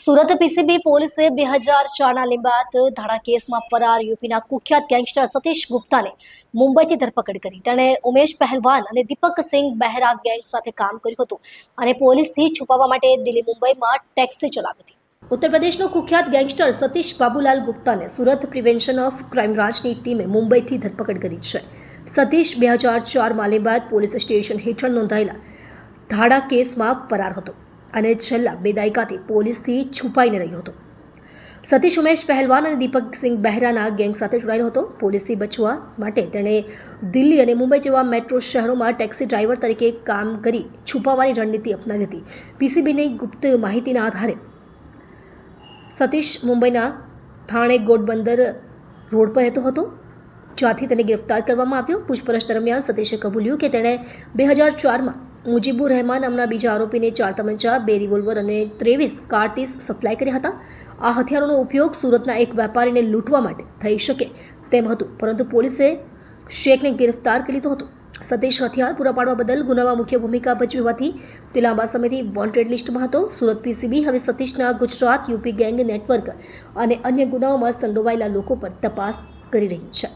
Surat PCB પોલીસે 2004ના લીંબાયત ધાડા કેસમાં ફરાર યુપીના કુખ્યાત ગેંગસ્ટર સતીશ ગુપ્તાને મુંબઈથી ધરપકડ કરી. તેણે ઉમેશ પહેલવાન અને દીપક સિંહ બહેરા ગેંગ સાથે કામ કર્યું હતું અને પોલીસથી છુપાવવા માટે દિલ્હી મુંબઈમાં ટેક્સી ચલાવી હતી. ઉત્તર પ્રદેશનો કુખ્યાત ગેંગસ્ટર સતીશ બાબુલાલ ગુપ્તાને સુરત પ્રિવેન્શન ઓફ ક્રાઇમ બ્રાન્ચની ટીમે મુંબઈથી ધરપકડ કરી છે. સતીશ 2004માં લીંબાયત પોલીસ સ્ટેશન હેઠળ નોંધાયેલા ધાડા કેસમાં ફરાર હતો અને છેલ્લા 2 દાયકાથી પોલીસથી છુપાઈને રહ્યો હતો. સતીશ ઉમેશ પહેલવાન અને દીપક સિંહ બહેરાના ગેંગ સાથે જોડાયેલો હતો. પોલીસથી બચવા માટે તેણે દિલ્હી અને મુંબઈ જેવા મેટ્રો શહેરોમાં ટેક્સી ડ્રાઈવર તરીકે કામ કરી છુપાવવાની રણનીતિ અપનાવી હતી. પીસીબીની ગુપ્ત માહિતીના આધારે સતીશ મુંબઈના થાણે ગોડબંદર રોડ પર રહેતો હતો, જ્યાંથી તેને ગિરફ્તાર કરવામાં આવ્યો. પૂછપરછ દરમિયાન સતીશે કબૂલ્યું કે તેણે 2004માં મુજીબુર રહેમાન નામના બીજા આરોપીને 4 તમંચા, 2 રિવોલ્વર અને 23 કારતીસ સપ્લાય કર્યા હતા. આ હથિયારોનો ઉપયોગ સુરતના એક વેપારીને લૂંટવા માટે થઈ શકે તેમ હતું, પરંતુ પોલીસે શેખને ગિરફ્તાર કરી લીધો હતો. સતીશ હથિયાર પૂરા પાડવા બદલ ગુનામાં મુખ્ય ભૂમિકા ભજવી હોવાથી તે લાંબા સમયથી વોન્ટેડ લિસ્ટમાં હતો. સુરત પીસીબી હવે સતીશના ગુજરાત યુપી ગેંગ નેટવર્ક અને અન્ય ગુનાઓમાં સંડોવાયેલા લોકો પર તપાસ કરી રહી છે.